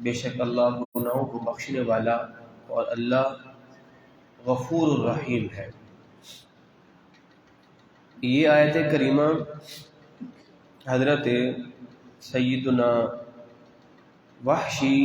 بے شک اللہ گناہوں کو بخشنے والا اور اللہ غفور الرحیم ہے۔ یہ آیت کریمہ حضرت سیدنا وحشی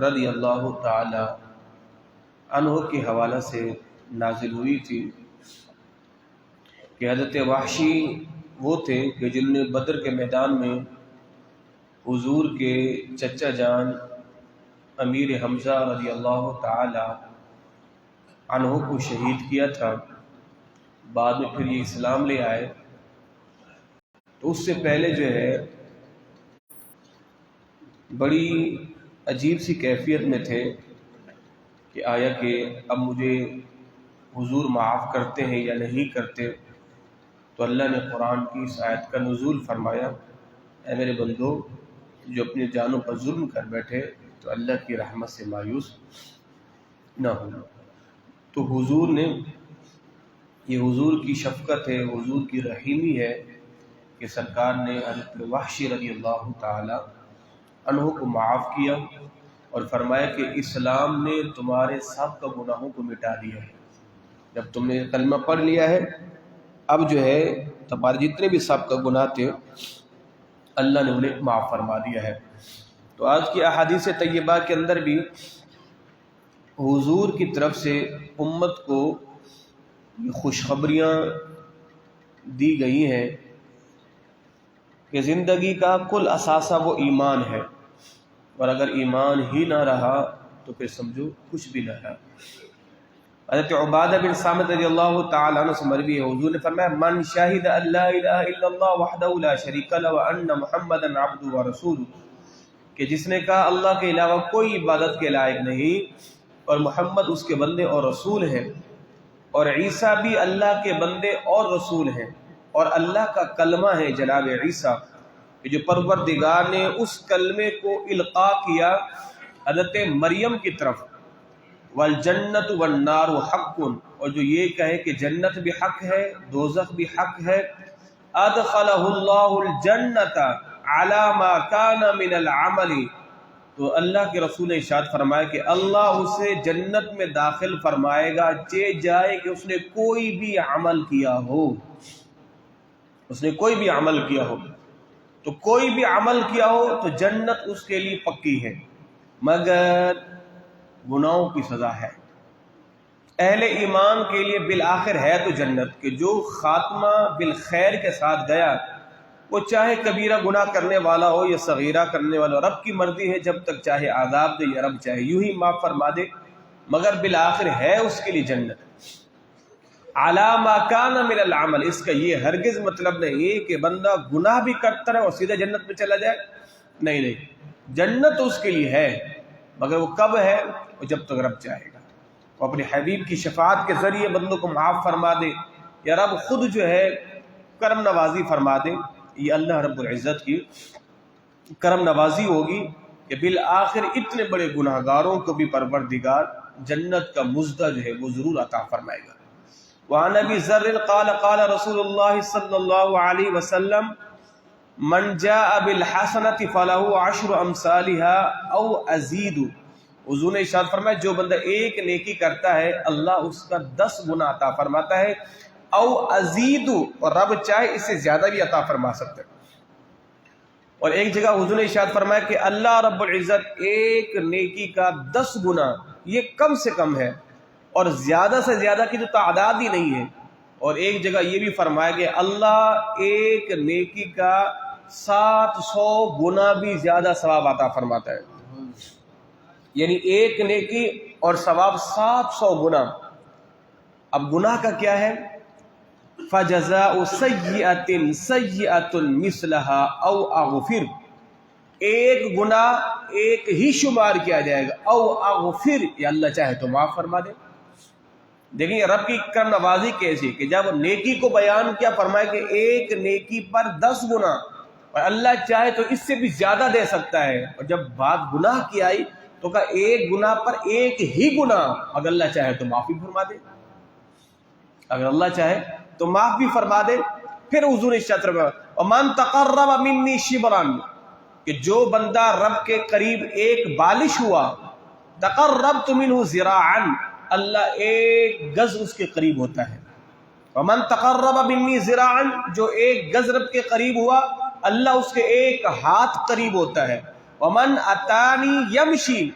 رضی اللہ تعالی عنہ کے حوالہ سے نازل ہوئی تھی کہ حضرت وحشی وہ تھے کہ جن نے بدر کے میدان میں حضور کے چچا جان امیر حمزہ رضی اللہ تعالی عنہ کو شہید کیا تھا۔ بعد میں پھر یہ اسلام لے آئے، تو اس سے پہلے جو ہے بڑی عجیب سی کیفیت میں تھے کہ آیا کہ اب مجھے حضور معاف کرتے ہیں یا نہیں کرتے۔ تو اللہ نے قرآن کی اس آیت کا نزول فرمایا، اے میرے بندو، جو اپنی جانوں پر ظلم کر بیٹھے تو اللہ کی رحمت سے مایوس نہ ہو۔ تو حضور نے، یہ حضور کی شفقت ہے، حضور کی رحیمی ہے کہ سرکار نے حضرت وحشی رضی اللہ تعالی عنہ کو معاف کیا اور فرمایا کہ اسلام نے تمہارے سابقہ گناہوں کو مٹا دیا ہے۔ جب تم نے کلمہ پڑھ لیا ہے، اب جو ہے تمہارے جتنے بھی سابقہ گناہ تھے اللہ نے انہیں معاف فرما دیا ہے۔ تو آج کی احادیث طیبہ کے اندر بھی حضور کی طرف سے امت کو خوشخبریاں دی گئی ہیں کہ زندگی کا کل اثاثہ وہ ایمان ہے، اور اگر ایمان ہی نہ رہا تو پھر سمجھو کچھ بھی نہ رہا۔ حضرت عبادہ بن صامت رضی اللہ تعالی عنہ سے مروی ہے، حضور نے فرمایا من شہد ان لا الہ الا اللہ وحدہ لا شریک لہ وان محمدا عبدہ ورسولہ، کہ جس نے کہا اللہ کے علاوہ کوئی عبادت کے لائق نہیں اور محمد اس کے بندے اور رسول ہیں، اور عیسیٰ بھی اللہ کے بندے اور رسول ہیں، اور اللہ کا کلمہ ہے جناب عیسیٰ، کہ جو پروردگار نے اس کلمے کو القاء کیا حضرت مریم کی طرف، والجنت والنار حق، اور جو یہ کہے کہ جنت بھی حق ہے دوزخ بھی حق ہے، ادخلہ اللہ الجنت علی ما کان من العمل، تو اللہ کے رسول نے ارشاد فرمایا کہ اللہ اسے جنت میں داخل فرمائے گا چہ جائے کہ اس نے کوئی بھی عمل کیا ہو، اس نے کوئی بھی عمل کیا ہو، تو کوئی بھی عمل کیا ہو تو جنت اس کے لیے پکی ہے، مگر گناہوں کی سزا ہے۔ اہل ایمان کے لیے بالآخر ہے تو جنت، کہ جو خاتمہ بالخیر کے ساتھ گیا وہ چاہے کبیرہ گناہ کرنے والا ہو یا صغیرہ کرنے والا ہو، رب کی مرضی ہے، جب تک چاہے عذاب دے یا رب چاہے یوں ہی معاف فرما دے، مگر بالآخر ہے اس کے لیے جنت۔ علی ما کان من العمل، اس کا یہ ہرگز مطلب نہیں کہ بندہ گناہ بھی کرتا رہے اور سیدھا جنت میں چلا جائے، نہیں، جنت اس کے لیے ہے، مگر وہ کب ہے؟ وہ جب تک رب چاہے گا، وہ اپنے حبیب کی شفاعت کے ذریعے بندوں کو معاف فرما دے یا رب خود جو ہے کرم نوازی فرما دے، یہ اللہ رب العزت کی کرم نوازی ہوگی کہ بالآخر اتنے بڑے گناہ گاروں کو بھی پروردگار جنت کا مزدہ جو ہے وہ ضرور عطا فرمائے گا۔ وعن ابی ذر قال قال رسول اللہ صلی اللہ علیہ وسلم من جاء بالحسنۃ فلہ عشر امثالها او ازید، حضور نے ارشاد فرمایا جو بندہ ایک نیکی کرتا ہے اللہ اس کا 10 گنا عطا فرماتا ہے، او ازید، اور رب چاہے اس سے زیادہ بھی عطا فرما سکتا ہے۔ اور ایک جگہ حضور نے ارشاد فرمایا کہ اللہ رب العزت ایک نیکی کا 10 گنا، یہ کم سے کم ہے، اور زیادہ سے زیادہ کی تو تعداد ہی نہیں ہے۔ اور ایک جگہ یہ بھی فرمایا کہ اللہ ایک نیکی کا 700 گنا بھی زیادہ ثواب عطا فرماتا ہے، یعنی ایک نیکی اور ثواب 700 گنا۔ اب گناہ کا کیا ہے؟ فَجَزَاءُ سَيِّئَةٍ سَيِّئَةٌ مِثْلَهَا او اغفر، ایک گناہ ایک ہی شمار کیا جائے گا، او اغفر، یا اللہ چاہے تو معاف فرما دے۔ دیکھیں رب کی کرم نوازی کیسی کہ جب نیکی کو بیان کیا فرمایا کہ ایک نیکی پر 10 گنا، اور اللہ چاہے تو اس سے بھی زیادہ دے سکتا ہے، اور جب بات گناہ کی آئی تو کہا ایک گناہ پر ایک ہی گناہ، اگر اللہ چاہے تو معافی فرما دے، اگر اللہ چاہے تو معاف بھی فرما دے۔ پھر حضور نے ارشاد فرمایا وَمَن تَقَرَّبَ مِنِّي شِبْرًا، کہ جو بندہ رب کے قریب ایک بالش ہوا، تقربت منہ ذراعا، اللہ ایک گز اس کے قریب ہوتا ہے. ومن تقرب منی ذراعا، جو ایک گز رب کے قریب ہوا اللہ اس کے ایک ہاتھ قریب ہوتا ہے. ومن اتانی یمشی،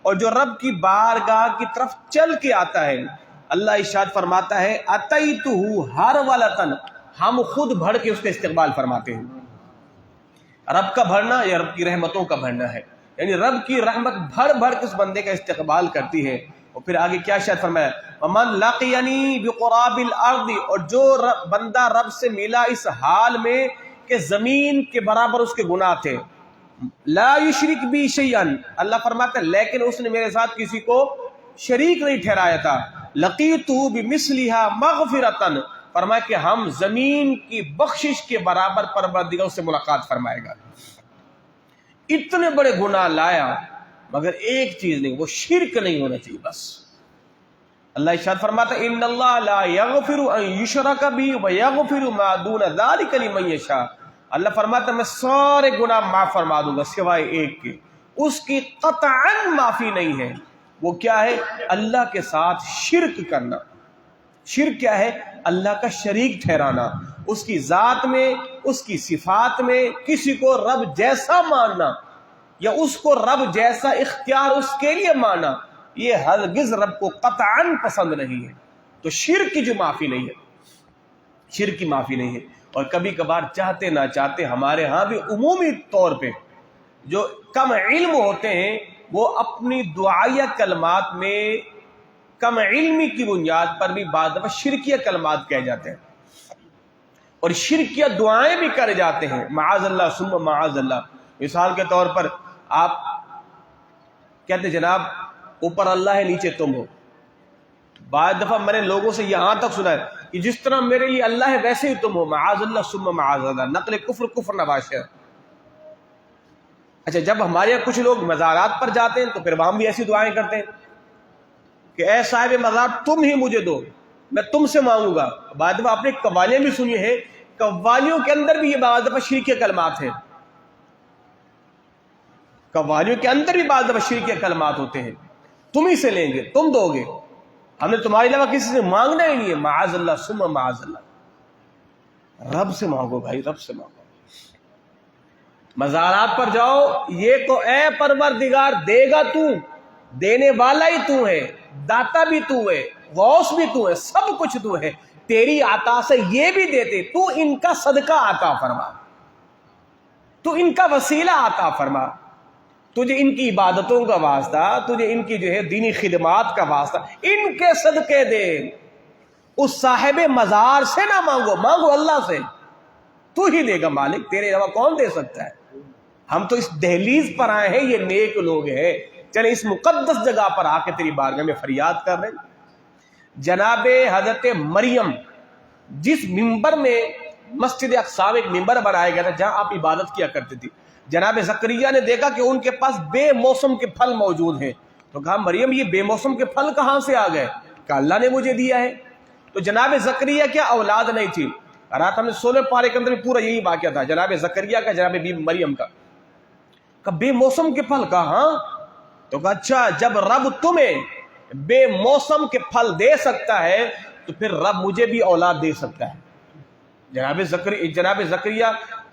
اور جو رب کی بارگاہ کی طرف چل کے آتا ہے، اللہ ارشاد فرماتا ہے اتیتہ ہرولۃ، ہم خود بڑھ کے اس کا استقبال فرماتے ہیں. رب کا بھرنا یا رب کی رحمتوں کا بھرنا ہے، یعنی رب کی رحمت بھر بھر کے اس بندے کا استقبال کرتی ہے. اور پھر آگے کیا ارشاد فرمایا، ومن لقینی بقراب الارض، اور جو بندہ رب سے ملا اس حال میں کہ زمین کے برابر اس کے گناہ تھے، لا یشرک بی شیئا، اللہ فرماتا ہے لیکن اس نے میرے ساتھ کسی کو شریک نہیں ٹھہرایا تھا، لقیتہ بمثلھا مغفرۃ، فرمایا کہ ہم زمین کی بخشش کے برابر پروردگار سے ملاقات فرمائے گا. اتنے بڑے گناہ لایا مگر ایک چیز نہیں، وہ شرک نہیں ہونا چاہیے بس. اللہ ارشاد فرماتا ہے ان اللہ لا یغفر ان یشرک بہ ویغفر ما دون ذلک لمن یشاء، اللہ فرماتا ہے میں سارے گناہ معاف فرما دوں گا سوائے ایک کے، اس کی قطعاً معافی نہیں ہے. وہ کیا ہے؟ اللہ کے ساتھ شرک کرنا. شرک کیا ہے؟ اللہ کا شریک ٹھہرانا، اس کی ذات میں، اس کی صفات میں کسی کو رب جیسا ماننا یا اس کو رب جیسا اختیار اس کے لیے ماننا، یہ ہرگز رب کو قطعاً پسند نہیں ہے. تو شرک کی جو معافی نہیں ہے، شرک کی معافی نہیں ہے. اور کبھی کبھار چاہتے نہ چاہتے ہمارے ہاں بھی عمومی طور پہ جو کم علم ہوتے ہیں وہ اپنی دعائیہ کلمات میں کم علمی کی بنیاد پر بھی بعض دفعہ شرکیہ کلمات کہے جاتے ہیں اور شرکیہ دعائیں بھی کرے جاتے ہیں، معاذ اللہ ثم معاذ اللہ. مثال کے طور پر آپ کہتے جناب اوپر اللہ ہے نیچے تم ہو. بعض دفعہ میں نے لوگوں سے یہاں تک سنا ہے کہ جس طرح میرے لیے اللہ ہے ویسے ہی تم ہو، معاذ اللہ ثم معاذ اللہ، نقل کفر نباشر. اچھا جب ہمارے یہاں کچھ لوگ مزارات پر جاتے ہیں تو پھر وہاں بھی ایسی دعائیں کرتے ہیں کہ اے صاحب مزار تم ہی مجھے دو، میں تم سے مانگوں گا. بعض دفعہ آپ نے قوالیاں بھی سنی ہیں، قوالیوں کے اندر بھی یہ بعض دفعہ شرکیہ کلمات ہیں، قوالیوں کے اندر بھی بعض دفعہ شرکیہ کلمات ہوتے ہیں. تم ہی سے لیں گے، تم دو گے، ہم نے تمہارے علاوہ کسی سے مانگنا ہی نہیں ہے، معاذ اللہ ثم معاذ اللہ. رب سے مانگو بھائی، رب سے مانگو. مزارات پر جاؤ یہ کو اے پروردگار دے گا تو، دینے والا ہی تو ہے، داتا بھی تو ہے، غوث بھی تو ہے، سب کچھ تو ہے، تیری عطا سے یہ بھی دیتے، تو ان کا صدقہ عطا فرما، تو ان کا وسیلہ عطا فرما، تجھے ان کی عبادتوں کا واسطہ، تجھے ان کی جو ہے دینی خدمات کا واسطہ، ان کے صدقے دے. اس صاحب مزار سے نہ مانگو، مانگو اللہ سے، تو ہی دے گا مالک، تیرے علاوہ کون دے سکتا ہے. ہم تو اس دہلیز پر آئے ہیں، یہ نیک لوگ ہیں، چلے اس مقدس جگہ پر آ کے تیری بارگاہ میں فریاد کر رہے ہیں. جناب حضرت مریم جس ممبر میں مسجد اقصی میں ایک ممبر بنایا گیا تھا جہاں آپ عبادت کیا کرتے تھی، جناب زکریا نے دیکھا کہ ان کے پاس بے موسم کے پھل موجود ہیں، تو کہا مریم یہ بے موسم کے پھل کہاں سے آ گئے؟ کہ اللہ نے مجھے دیا ہے. تو جناب زکریا کیا اولاد نہیں تھی، رات ہم نے 16 پارے کے اندر پورا یہی واقعہ تھا جناب زکریا کا، جناب بی مریم کا. کہ بے موسم کے پھل کہاں؟ تو کہا اچھا جب رب تمہیں بے موسم کے پھل دے سکتا ہے تو پھر رب مجھے بھی اولاد دے سکتا ہے. جناب زکریا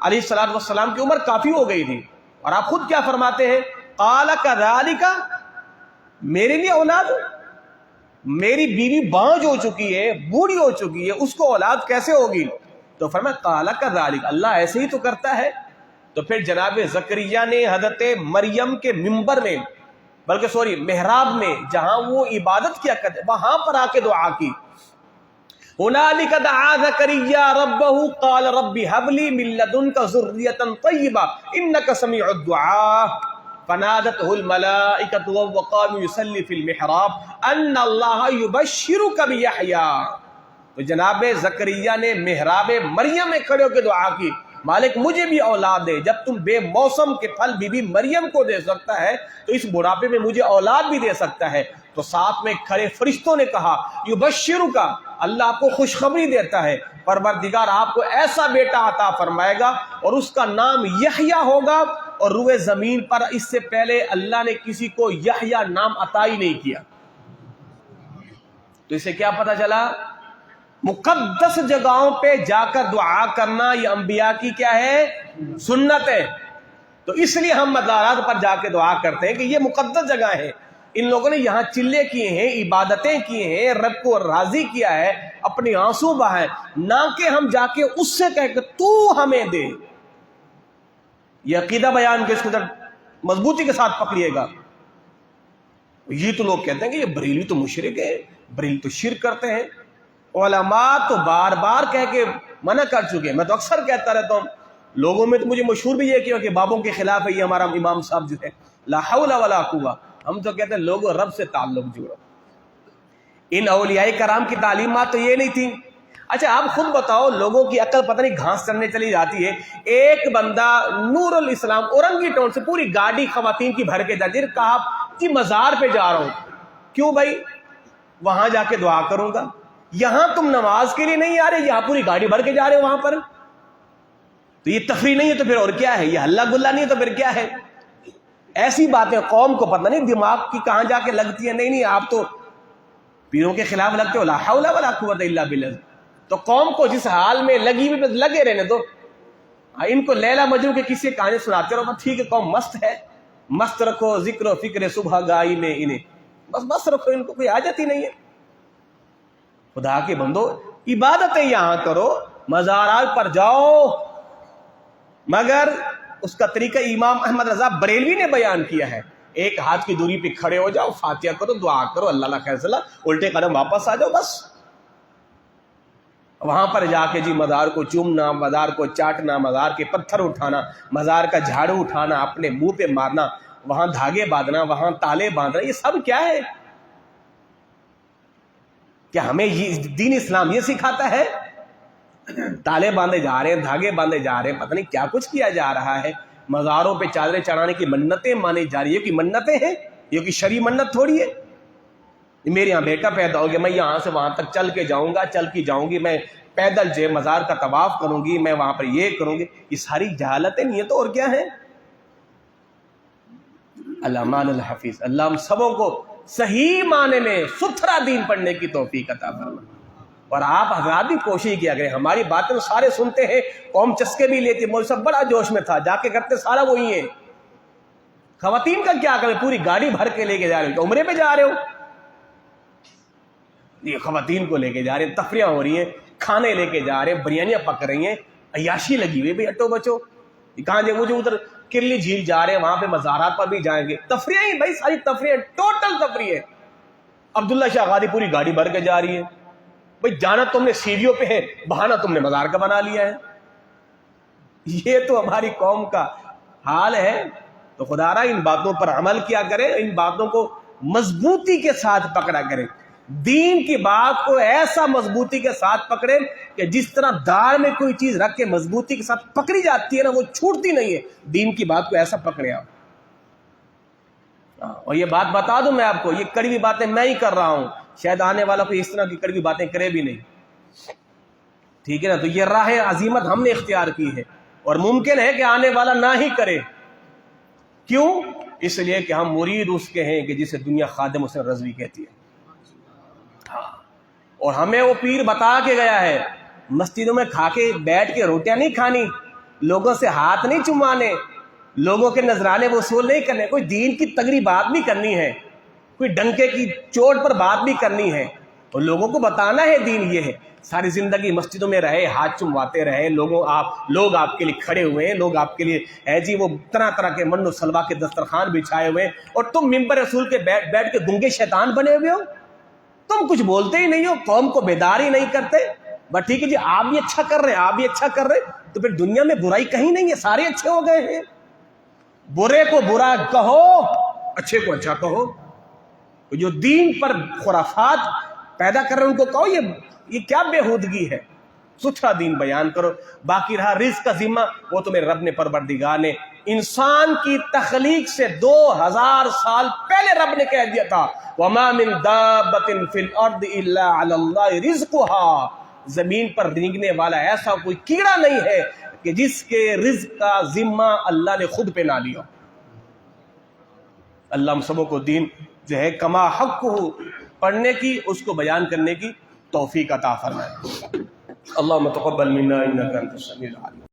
علیہ السلام کی عمر کافی ہو گئی تھی، اور آپ خود کیا فرماتے ہیں، قال کذالک، میرے لیے اولاد، میری بیوی بانجھ ہو چکی ہے، بوڑھی ہو چکی ہے، اس کو اولاد کیسے ہوگی؟ تو فرمایا قال کذالک، اللہ ایسے ہی تو کرتا ہے. تو پھر جناب زکریا نے حضرت مریم کے ممبر میں، بلکہ محراب میں جہاں وہ عبادت کیا کرتے وہاں پر آ کے دعا کی. هنالک دعا زکریا ربہ قال رب هب لي من لدنک ذریۃ طیبہ انک سمیع الدعاء فنادته الملائکۃ وهو قائم یصلی فی المحراب ان اللہ یبشرک بیحییٰ. تو جناب زکریا نے محراب مریم میں کھڑے ہو کے دعا کی، مالک مجھے بھی اولاد دے، جب تم بے موسم کے پھل بی بی مریم کو دے سکتا ہے تو اس بڑھاپے میں مجھے اولاد بھی دے سکتا ہے. تو ساتھ میں کھڑے فرشتوں نے کہا یبشرک، اللہ آپ کو خوشخبری دیتا ہے، پروردگار آپ کو ایسا بیٹا عطا فرمائے گا اور اس کا نام یحییٰ ہوگا، اور روئے زمین پر اس سے پہلے اللہ نے کسی کو یحییٰ نام عطا ہی نہیں کیا. تو اسے کیا پتہ چلا؟ مقدس جگہوں پہ جا کر دعا کرنا یہ انبیاء کی کیا ہے؟ سنت ہے. تو اس لیے ہم مزارات پر جا کے دعا کرتے ہیں کہ یہ مقدس جگہ ہے. ان لوگوں نے یہاں چلے کیے ہیں، عبادتیں کیے ہیں، رب کو راضی کیا ہے، اپنے آنسو بہائے، نہ کہ ہم جا کے اس سے کہے کہ تو ہمیں دے. یہ عقیدہ بیان کے اس کو مضبوطی کے ساتھ پکڑیے گا. یہ تو لوگ کہتے ہیں کہ یہ بریلوی تو مشرک ہے، بریلوی تو شرک کرتے ہیں. علماء تو بار بار کہہ کے منع کر چکے. میں تو اکثر کہتا رہتا ہوں، لوگوں میں تو مجھے مشہور بھی یہ کیا کہ بابوں کے خلاف ہے یہ ہمارا امام صاحب جو ہے، لا حول ولا قوہ. ہم تو کہتے ہیں لوگوں رب سے تعلق جوڑو. ان اولیاء کرام کی تعلیمات تو یہ نہیں تھی. اچھا آپ خود بتاؤ، لوگوں کی عقل پتہ نہیں گھاس چرنے چلی جاتی ہے. ایک بندہ نور الاسلام اورنگی ٹاؤن سے پوری گاڑی خواتین کی بھر کے جاتی ہے، کہا جی مزار پہ جا رہا ہوں. کیوں بھائی؟ وہاں جا کے دعا کروں گا. یہاں تم نماز کے لیے نہیں آ رہے، یہاں پوری گاڑی بھر کے جا رہے ہو وہاں پر. تو یہ تفریح نہیں ہے تو پھر اور کیا ہے؟ یہ ہلہ گلا نہیں ہے تو پھر کیا ہے؟ ایسی باتیں قوم کو پتہ نہیں دماغ کی کہاں جا کے لگتی ہیں. نہیں آپ تو پیروں کے خلاف لگتے ہو، لا حول ولا قوت الا باللہ. تو قوم کو جس حال میں لگی ہوئی لگے رہنے دو. ان کو لیلا مجنون کے کسی کہانی سناتے رہو، ٹھیک ہے قوم مست ہے، مست رکھو ذکر و فکر صبح گائی میں انہیں، بس مست رکھو، ان کو کوئی حاجت ہی نہیں ہے. خدا کے بندو عبادتیں یہاں کرو، مزارات پر جاؤ، مگر اس کا طریقہ امام احمد رضا بریلوی نے بیان کیا ہے. ایک ہاتھ کی دوری پہ کھڑے ہو جاؤ، فاتحہ کرو، دعا کرو، اللہ خیر صلاح، الٹے قدم واپس آ جاؤ بس. وہاں پر جا کے جی مزار کو چومنا، مزار کو چاٹنا، مزار کے پتھر اٹھانا، مزار کا جھاڑو اٹھانا، اپنے منہ پہ مارنا، وہاں دھاگے باندھنا، وہاں تالے باندھنا، یہ سب کیا ہے؟ کیا ہمیں یہ دین اسلام یہ سکھاتا ہے؟ تالے باندھے جا رہے ہیں، دھاگے باندھے جا رہے ہیں، پتہ نہیں کیا کچھ کیا جا رہا ہے. مزاروں پہ چادریں چڑھانے کی منتیں مانی جا رہی ہے. یہ کہ منتیں ہیں، یہ کہ شرعی منت تھوڑی ہے. میرے یہاں بیٹا پیدا ہو گیا، میں یہاں سے وہاں تک چل کے جاؤں گا، چل کے جاؤں گی، میں پیدل جو مزار کا طواف کروں گی، میں وہاں پر یہ کروں گی. یہ ساری جہالتیں نہیں ہے تو اور کیا ہے؟ علامہ الحفیظ اللہ ہم سبوں کو صحیح معنی میں ستھرا دین پڑھنے کی توفیق عطا فرمائے. اور آپ حضرات بھی کوشش کیا کریں. ہماری باتیں تو سارے سنتے ہیں، قوم چسکے بھی لیتی، مجھ سب بڑا جوش میں تھا، جا کے کرتے سارا وہی ہے. خواتین کا کیا کریں؟ پوری گاڑی بھر کے لے کے جا رہے ہو، عمرے پہ جا رہے ہو، یہ خواتین کو لے کے جا رہے ہیں، تفریح ہو رہی ہیں، کھانے لے کے جا رہے ہیں، بریانیاں پک رہی ہیں، عیاشی لگی ہوئی. بھائی ہٹو بچو، کہاں جائے؟ وہ جو ادھر کرلی جھیل جا رہے ہیں، وہاں پہ مزارات پر بھی جائیں گے. تفریح ہی بھائی، ساری تفریح، ٹوٹل تفریح ہے. عبداللہ شاہ غادی پوری گاڑی بھر کے جا رہی ہے. بھائی جانا تم نے سیڑھیوں پہ ہے، بہانا تم نے مزار کا بنا لیا ہے. یہ تو ہماری قوم کا حال ہے. تو خدا را ان باتوں پر عمل کیا کرے، ان باتوں کو مضبوطی کے ساتھ پکڑا کرے. دین کی بات کو ایسا مضبوطی کے ساتھ پکڑے کہ جس طرح دار میں کوئی چیز رکھ کے مضبوطی کے ساتھ پکڑی جاتی ہے نا، وہ چھوٹتی نہیں ہے. دین کی بات کو ایسا پکڑے آپ. اور یہ بات بتا دوں میں آپ کو، یہ کڑوی باتیں میں ہی کر رہا ہوں، شاید آنے والا کوئی اس طرح کی کڑوی باتیں کرے بھی نہیں. ٹھیک ہے نا؟ تو یہ راہ عظیمت ہم نے اختیار کی ہے، اور ممکن ہے کہ آنے والا نہ ہی کرے. کیوں؟ اس لیے کہ ہم مرید اس کے ہیں کہ جسے دنیا خادم حسین رضوی کہتی ہے. اور ہمیں وہ پیر بتا کے گیا ہے، مسجدوں میں کھا کے بیٹھ کے روٹیاں نہیں کھانی، لوگوں سے ہاتھ نہیں چمانے، لوگوں کے نذرانے وصول نہیں کرنے، کوئی دین کی تگڑی بات بھی کرنی ہے، کوئی ڈنکے کی چوٹ پر بات بھی کرنی ہے، اور لوگوں کو بتانا ہے دین یہ ہے. ساری زندگی مسجدوں میں رہے، ہاتھ چمواتے رہے، لوگ آپ کے لیے کھڑے ہوئے ہیں، لوگ آپ کے لیے ہے جی وہ طرح طرح کے من و سلوا کے دسترخوان بچھائے ہوئے ہیں، اور تم ممبر رسول کے بیٹھ کے گنگے شیطان بنے ہوئے ہو. تم کچھ بولتے ہی نہیں ہو، قوم کو بیدار ہی نہیں کرتے. بس ٹھیک ہے جی، آپ بھی اچھا کر رہے ہیں، آپ بھی اچھا کر رہے ہیں، تو پھر دنیا میں برائی کہیں نہیں ہے، سارے اچھے ہو گئے ہیں. برے کو برا کہو، اچھے کو اچھا کہو. جو دین پر خرافات پیدا کر رہے ہیں ان کو کہو یہ کیا بےہودگی ہے. ستھرا دین بیان کرو. باقی رہا رزق کا ذمہ، وہ تو میرے رب نے پروردگار نے انسان کی تخلیق سے 2000 سال پہلے رب نے کہہ دیا تھا، وَمَا مِن دَابَّةٍ فِي الْأَرْضِ إِلَّا عَلَى اللَّهِ رِزْقُهَا. زمین پر رینگنے والا ایسا کوئی کیڑا نہیں ہے کہ جس کے رزق کا ذمہ اللہ نے خود پہ نہ لیا. اللہ ہم سبوں کو دین جو ہے کما حق ہو پڑھنے کی، اس کو بیان کرنے کی توفیق عطا فرمائے. اللہم تقبل منا انک انت السمیع العلیم.